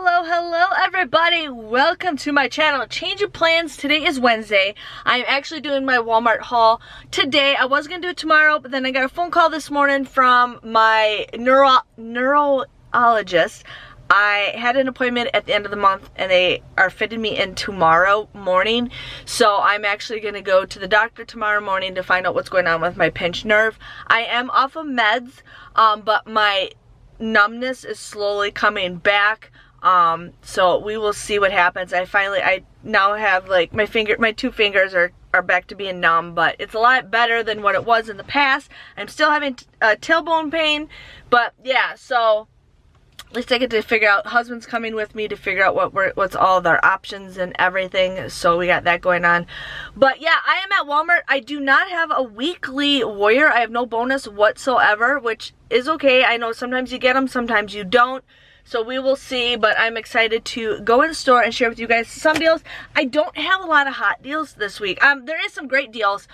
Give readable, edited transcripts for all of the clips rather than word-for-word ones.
Hello everybody, welcome to my channel. Change of plans. Today is Wednesday. I'm actually doing my Walmart haul today. I was gonna do it tomorrow, but then I got a phone call this morning from my neurologist. I had an appointment at the end of the month and they are fitting me in tomorrow morning. So I'm actually gonna go to the doctor tomorrow morning to find out what's going on with my pinched nerve. I am off of meds, but my numbness is slowly coming back. So we will see what happens. I now have like my two fingers are back to being numb, but it's a lot better than what it was in the past. I'm still having tailbone pain, but yeah, so at least I get to figure out, husband's coming with me to figure out what's all of our options and everything, so we got that going on. But yeah, I am at Walmart. I do not have a weekly Warrior. I have no bonus whatsoever, which is okay. I know sometimes you get them, sometimes you don't. So we will see, but I'm excited to go in the store and share with you guys some deals. I don't have a lot of hot deals this week. There is some great deals,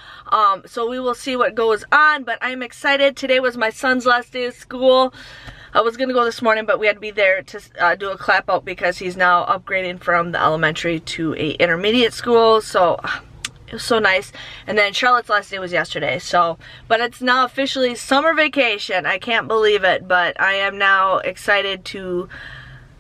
so we will see what goes on, but I'm excited. Today was my son's last day of school. I was going to go this morning, but we had to be there to do a clap out because he's now upgrading from the elementary to a intermediate school, so it was so nice. And then Charlotte's last day was yesterday, so, but it's now officially summer vacation. I can't believe it, but I am now excited to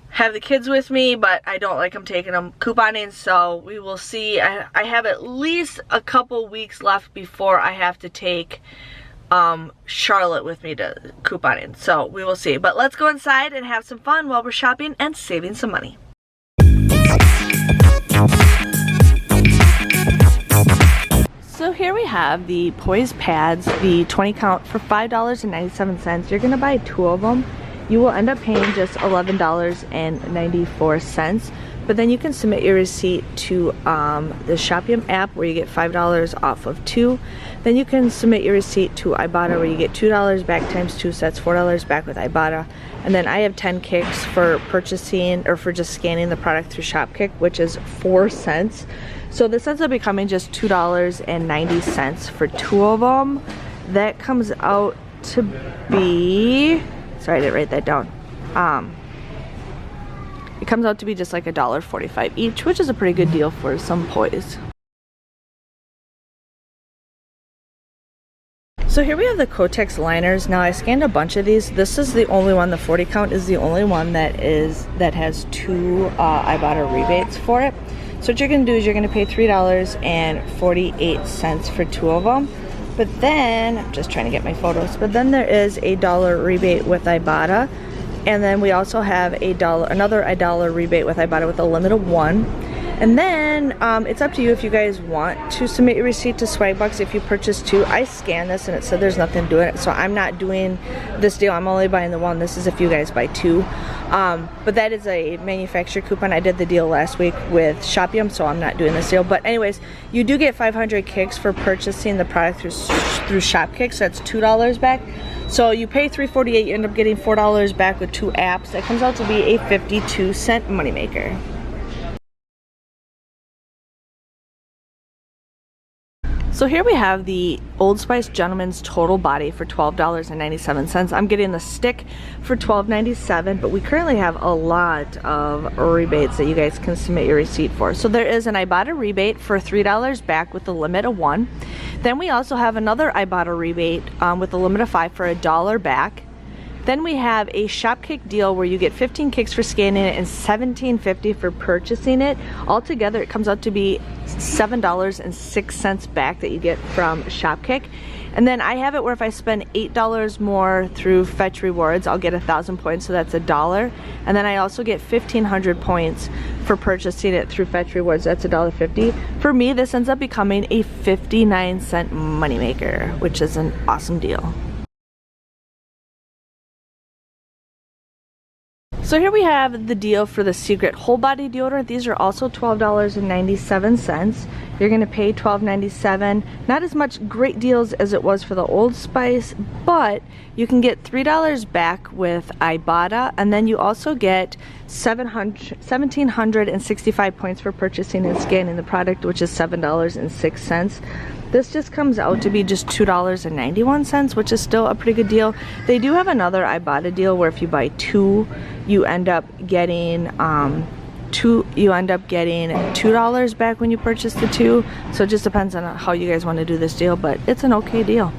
have the kids with me, but I don't like them taking them couponing, so we will see. I have at least a couple weeks left before I have to take Charlotte with me to couponing, so we will see. But let's go inside and have some fun while we're shopping and saving some money. So here we have the Poise pads, the 20 count for $5.97. You're gonna buy 2 of them. You will end up paying just $11.94, but then you can submit your receipt to the Shopify app where you get $5 off of 2. Then you can submit your receipt to Ibotta where you get $2 back times 2, so that's $4 back with Ibotta. And then I have 10 kicks for purchasing or for just scanning the product through Shopkick, which is 4 cents. So this ends up becoming just $2.90 for 2 of them. That comes out to be, sorry I didn't write that down. It comes out to be just like $1.45 each, which is a pretty good deal for some Poise. So here we have the Kotex liners. Now I scanned a bunch of these. This is the only one, the 40 count is the only one that has 2 Ibotta rebates for it. So what you're going to do is you're going to pay $3.48 for 2 of them. But then, I'm just trying to get my photos, but then there is a $1 rebate with Ibotta. And then we also have another $1 rebate with Ibotta with a limit of 1. And then it's up to you if you guys want to submit your receipt to Swagbucks if you purchase 2. I scanned this and it said there's nothing doing it, so I'm not doing this deal. I'm only buying the 1. This is if you guys buy 2. But that is a manufacturer coupon. I did the deal last week with Shopify, so I'm not doing this deal. But anyways, you do get 500 kicks for purchasing the product through Shopkick, so that's $2 back. So you pay $3.48, you end up getting $4 back with 2 apps. That comes out to be a 52-cent moneymaker. So here we have the Old Spice Gentleman's Total Body for $12.97. I'm getting the stick for $12.97, but we currently have a lot of rebates that you guys can submit your receipt for. So there is an Ibotta rebate for $3 back with a limit of 1. Then we also have another Ibotta rebate with a limit of 5 for $1 back. Then we have a Shopkick deal where you get 15 kicks for scanning it and $17.50 for purchasing it. Altogether, it comes out to be $7.06 back that you get from Shopkick. And then I have it where if I spend $8 more through Fetch Rewards, I'll get 1,000 points, so that's $1. And then I also get 1,500 points for purchasing it through Fetch Rewards, that's $1.50. For me, this ends up becoming a 59-cent moneymaker, which is an awesome deal. So here we have the deal for the Secret Whole Body Deodorant. These are also $12.97. You're going to pay $12.97. Not as much great deals as it was for the Old Spice, but you can get $3 back with Ibotta, and then you also get 1,765 points for purchasing and scanning the product, which is $7.06. This just comes out to be just $2.91, which is still a pretty good deal. They do have another Ibotta deal where if you buy 2, you end up getting $2 back when you purchase the 2. So it just depends on how you guys want to do this deal, but it's an okay deal.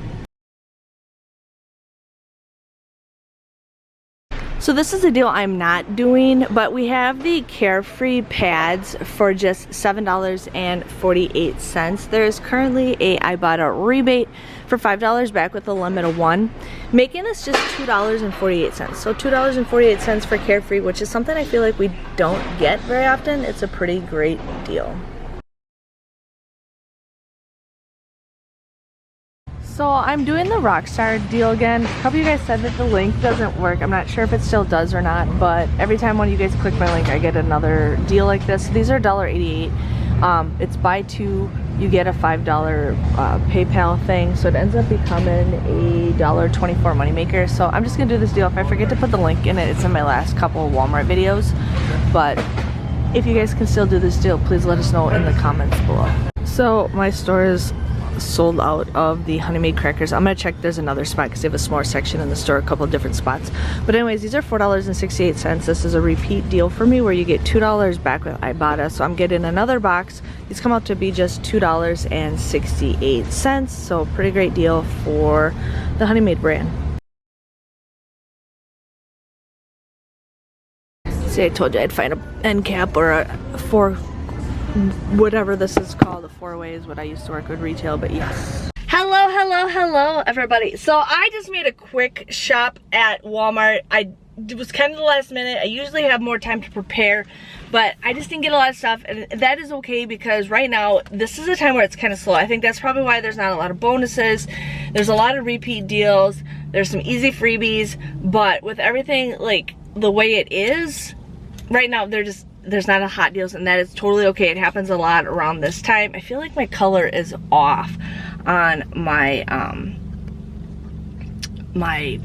So this is a deal I'm not doing, but we have the Carefree pads for just $7.48. There's currently a Ibotta rebate for $5 back with a limit of 1, making this just $2.48. So $2.48 for Carefree, which is something I feel like we don't get very often. It's a pretty great deal. So I'm doing the Rockstar deal again. A couple of you guys said that the link doesn't work. I'm not sure if it still does or not, but every time one of you guys click my link, I get another deal like this. These are $1.88. It's buy 2, you get a $5 PayPal thing, so it ends up becoming a $1.24 moneymaker. So I'm just gonna do this deal. If I forget to put the link in it, it's in my last couple of Walmart videos. But if you guys can still do this deal, please let us know in the comments below. So my store is sold out of the Honey Maid crackers. I'm gonna check there's another spot because they have a s'more section in the store, a couple of different spots. But anyways, these are $4.68. This is a repeat deal for me where you get $2 back with Ibotta. So I'm getting another box. These come out to be just $2.68. So pretty great deal for the Honey Maid brand. See, I told you I'd find an end cap or a whatever this is called, a 4-way is what I used to work with retail, but yes. Hello everybody. So I just made a quick shop at Walmart. It was kind of the last minute. I usually have more time to prepare, but I just didn't get a lot of stuff, and that is okay because right now this is a time where it's kind of slow. I think that's probably why there's not a lot of bonuses. There's a lot of repeat deals. There's some easy freebies, but with everything like the way it is right now, there's not a hot deals, and that is totally okay. It happens a lot around this time. I feel like my color is off on my my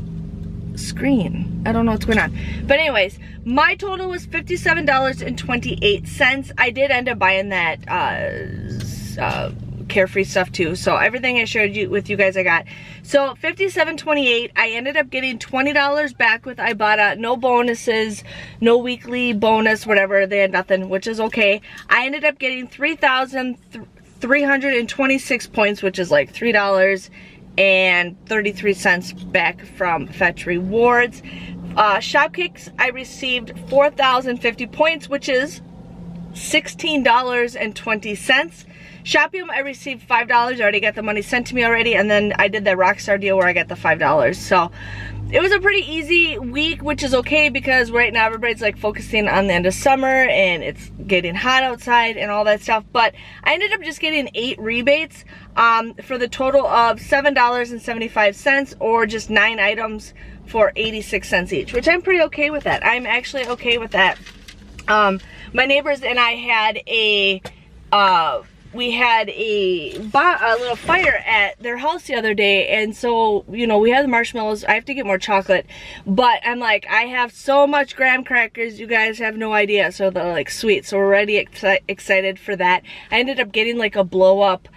screen. I don't know what's going on. But anyways, my total was $57.28. I did end up buying that Carefree stuff too. So everything I shared with you guys I got. So $57.28. I ended up getting $20 back with Ibotta. No bonuses, no weekly bonus, whatever. They had nothing, which is okay. I ended up getting 3,326 points, which is like $3.33 back from Fetch Rewards. Shopkicks, I received 4,050 points, which is $16.20. Shopium, I received $5. I already got the money sent to me already, and then I did that Rockstar deal where I got the $5. So it was a pretty easy week, which is okay because right now everybody's like focusing on the end of summer and it's getting hot outside and all that stuff. But I ended up just getting 8 rebates for the total of $7.75, or just 9 items for 86 cents each, which I'm pretty okay with that. I'm actually okay with that. My neighbors and I had a little fire at their house the other day, and so, you know, we had the marshmallows. I have to get more chocolate, but I'm like, I have so much graham crackers, you guys have no idea. So they're like sweet, so we're already excited for that. I ended up getting like a blow up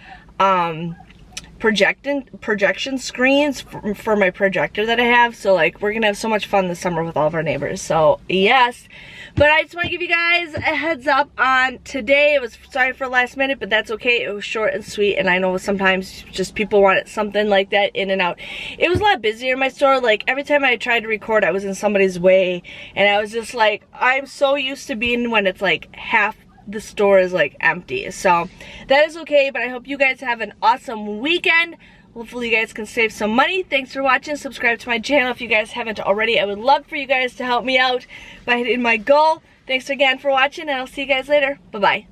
projection screens for my projector that I have. So like, we're gonna have so much fun this summer with all of our neighbors. So yes. But I just want to give you guys a heads up on today. It was, sorry for last minute, but that's okay. It was short and sweet, and I know sometimes just people want something like that in and out. It was a lot busier in my store. Like every time I tried to record, I was in somebody's way, and I was just like, I'm so used to being when it's like half the store is like empty. So that is okay, but I hope you guys have an awesome weekend. Hopefully you guys can save some money. Thanks for watching. Subscribe to my channel if you guys haven't already. I would love for you guys to help me out by hitting my goal. Thanks again for watching, and I'll see you guys later. Bye-bye.